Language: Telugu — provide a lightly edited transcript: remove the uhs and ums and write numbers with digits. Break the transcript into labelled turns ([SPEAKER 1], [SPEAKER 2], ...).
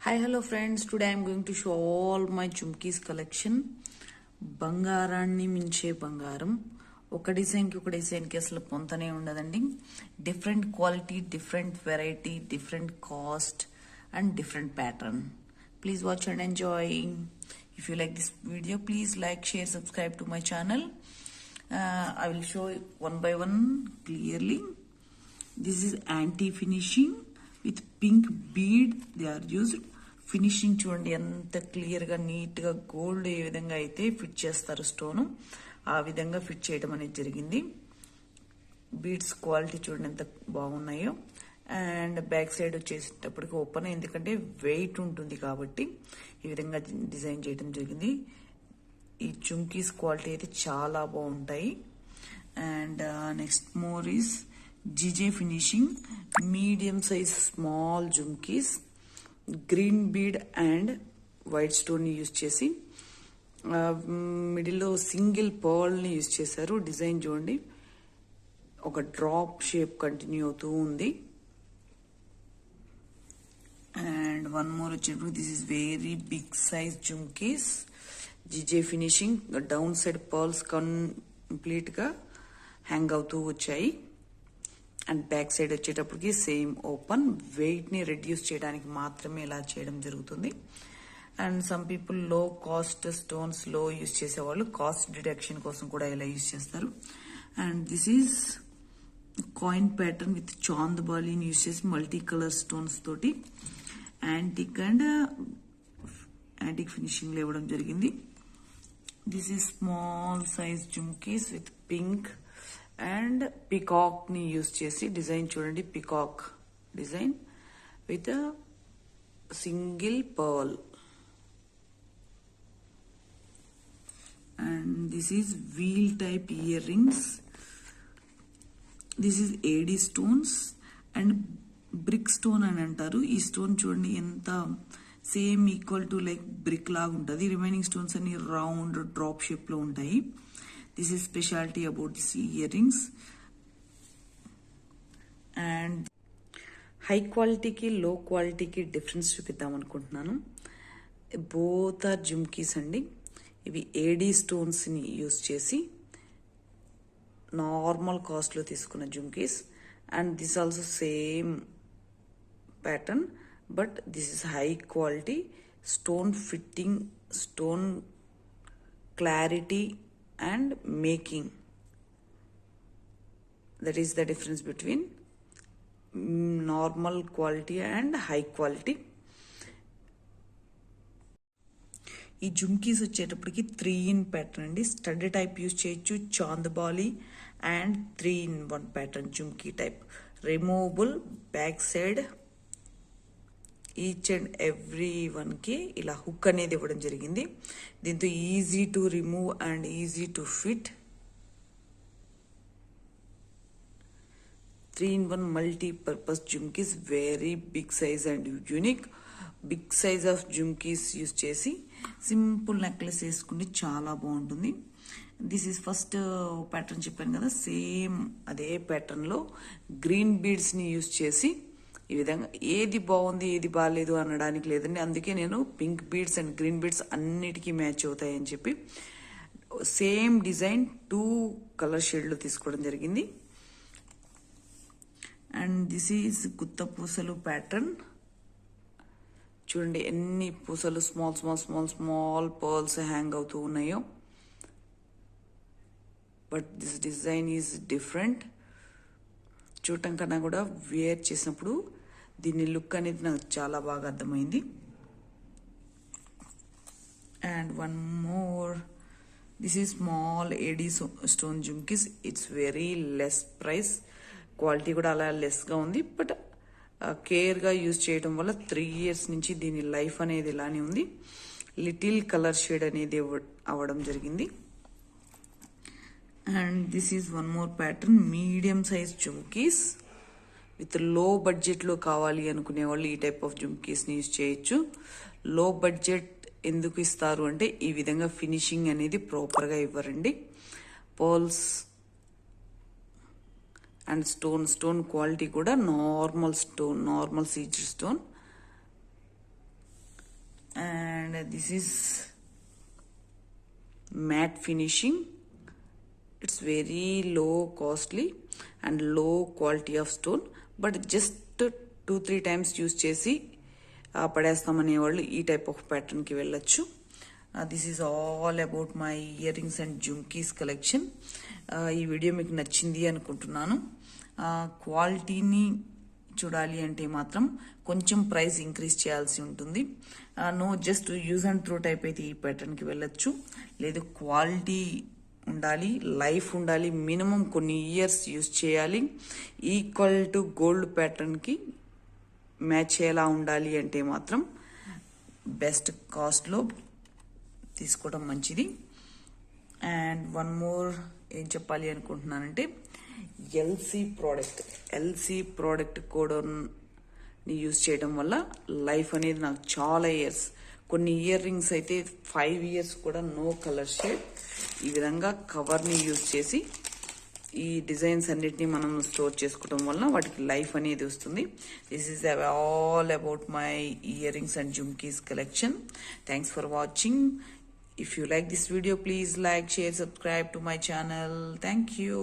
[SPEAKER 1] Hi, hello friends. Today I am going to show all my jhumkis collection. బంగారాన్ని మించే బంగారం. ఒక డిజైన్కి ఒక డిజైన్కి అసలు పొంతనే ఉండదండి. Different quality, different variety, different cost and different pattern. Please watch and enjoy. If you like this video, please like, share, subscribe to my channel. I will show one by one clearly. This is anti-finishing with pink bead. They are used. Finishing చూడండి ఎంత క్లియర్గా నీట్గా గోల్డ్ ఏ విధంగా అయితే ఫిట్ చేస్తారు స్టోను ఆ విధంగా ఫిట్ చేయడం అనేది జరిగింది. బీడ్స్ క్వాలిటీ చూడండి ఎంత బాగున్నాయో. అండ్ బ్యాక్ సైడ్ వచ్చేసేటప్పటికి ఓపెన్, ఎందుకంటే వెయిట్ ఉంటుంది కాబట్టి ఈ విధంగా డిజైన్ చేయడం జరిగింది. ఈ చుమ్కీస్ క్వాలిటీ అయితే చాలా బాగుంటాయి. And next more is GJ finishing medium size small jhumkis, green bead and white stone ని యూజ్ చేసి మిడిల్లో సింగిల్ పర్ల్ ని యూజ్ చేశారు. డిజైన్ చూడండి ఒక డ్రాప్ షేప్ కంటిన్యూ అవుతూ ఉంది. అండ్ వన్ మోర్ వచ్చేటప్పుడు this is very big size jhumkis, GJ finishing, down side pearls complete గా హ్యాంగ్ అవుతూ వచ్చాయి. అండ్ బ్యాక్ సైడ్ వచ్చేటప్పటికి సేమ్ ఓపెన్. వెయిట్ ని రెడ్యూస్ చేయడానికి మాత్రమే ఇలా చేయడం జరుగుతుంది. అండ్ సమ్ పీపుల్ లో కాస్ట్ స్టోన్స్ లో యూజ్ చేసేవాళ్ళు కాస్ట్ డిడక్షన్ కోసం కూడా ఇలా యూజ్ చేస్తారు. And this is coin pattern with చాందబాలిని యూజ్ చేసి మల్టీ కలర్ స్టోన్స్ తోటి యాంటిక్ అండ్ యాంటిక్ ఫినిషింగ్ లో ఇవ్వడం జరిగింది. This is small size jhumkis with pink and peacock ని యూజ్ చేసి డిజైన్ చూడండి, peacock design with single pearl. And this is wheel type earrings. This is AD stones and brick stone అని అంటారు. ఈ స్టోన్ చూడండి ఎంత same equal to like brick లాగా ఉంటుంది. రిమైనింగ్ స్టోన్స్ అన్ని రౌండ్ డ్రాప్ షేప్ లో ఉంటాయి. This is specialty about these earrings. And high క్వాలిటీకి లో క్వాలిటీకి డిఫరెన్స్ చూపిద్దాం అనుకుంటున్నాను. బోత్ ఆర్ జుమ్కీస్ అండి. ఇవి ఏడీ స్టోన్స్ ని యూజ్ చేసి నార్మల్ కాస్ట్ లో తీసుకున్న jhumkis. And this also same pattern, but this is high quality stone fitting, stone clarity and making. That is the difference between normal quality and high quality. ఈ జుమ్కీస్ వచ్చేటప్పటికి 3-in ప్యాటర్న్ అండి. స్టడ్ టైప్ యూజ్ చేయొచ్చు, chandbali and 3-in-1 pattern jhumki type. Removable back side each and every one కి ఇలా హుక్ అనేది ఇవ్వడం జరిగింది. దీంతో easy to remove and easy to fit. 3-in-1 multipurpose jhumkis, very big size and unique. Big size of jhumkis use చేసి సింపుల్ నెక్లెస్ వేసుకుంటే చాలా బాగుంటుంది. దిస్ ఈస్ ఫస్ట్ ప్యాటర్న్ చెప్పాను కదా, సేమ్ అదే ప్యాటర్న్ లో గ్రీన్ బీడ్స్ ని యూజ్ చేసి ఈ విధంగా ఏది బాగుంది ఏది బాగాలేదు అనడానికి లేదండి. అందుకే నేను pink beads and green beads అన్నిటికీ మ్యాచ్ అవుతాయని చెప్పి సేమ్ డిజైన్ 2 కలర్ షేడ్లు తీసుకోవడం జరిగింది. అండ్ దిస్ ఈజ్ గుత్త పూసలు ప్యాటర్న్. చూడండి ఎన్ని పూసలు small small small small pearls hang అవుతూ ఉన్నాయో. But this design is different. చూడటం కన్నా కూడా వేర్ చేసినప్పుడు దీని లుక్ అనేది నాకు చాలా బాగా అర్థమైంది. And one more, this is small AD stone jhumkis. It's very less price, quality కూడా అలా లెస్ గా ఉంది. బట్ కేర్ గా యూజ్ చేయడం వల్ల 3 years నుంచి దీని లైఫ్ అనేది ఇలానే ఉంది. లిటిల్ కలర్ షేడ్ అనేది అవ్వడం జరిగింది. And this is one more pattern, medium size jhumkis with లో బడ్జెట్ లో కావాలి అనుకునే వాళ్ళు ఈ టైప్ ఆఫ్ జుమ్కీస్ ని యూజ్ చేయొచ్చు. లో బడ్జెట్ ఎందుకు ఇస్తారు అంటే ఈ విధంగా ఫినిషింగ్ అనేది ప్రాపర్ గా ఇవ్వరండి. పర్ల్స్ అండ్ స్టోన్ క్వాలిటీ కూడా నార్మల్ స్టోన్, నార్మల్ సీజర్ stone. and this is matte finishing. It's very low costly and low quality of stone, but just 2-3 times use చేసి పడేస్తామనే వాళ్ళు ఈ టైప్ ఆఫ్ ప్యాటర్న్ కి వెళ్ళొచ్చు. This is all about my ear rings and jhumkis collection. ఈ వీడియో మీకు నచ్చింది అనుకుంటున్నాను. క్వాలిటీని చూడాలి అంటే మాత్రం కొంచెం ప్రైస్ ఇంక్రీజ్ చేయాల్సి ఉంటుంది. No just use and throw type అయితే ఈ ప్యాటర్న్ కి వెళ్ళొచ్చు. లేదు క్వాలిటీ ఉండాలి, లైఫ్ ఉండాలి, మినిమం కొన్ని ఇయర్స్ యూజ్ చేయాలి, ఈక్వల్ టు గోల్డ్ ప్యాటర్న్ కి మ్యాచ్ అయ్యేలా ఉండాలి అంటే మాత్రం బెస్ట్ కాస్ట్ లో తీసుకోవడం మంచిది. అండ్ వన్ మోర్ ఏం చెప్పాలి అనుకుంటున్నానంటే ఎల్సీ ప్రోడక్ట్ కోడ్ని యూజ్ చేయడం వల్ల లైఫ్ అనేది నాకు చాలా ఇయర్స్, కొన్ని ఇయర్ రింగ్స్ అయితే 5 years కూడా నో కలర్ షేడ్. ఈ విధంగా కవర్ని యూజ్ చేసి ఈ డిజైన్స్ అన్నిటిని మనం స్టోర్ చేసుకోవడం వల్ల వాటికి లైఫ్ అనేది వస్తుంది. This is all about my ear rings and jhumkis collection. Thanks for watching. If you like this video, please like, share, subscribe to my channel. Thank you.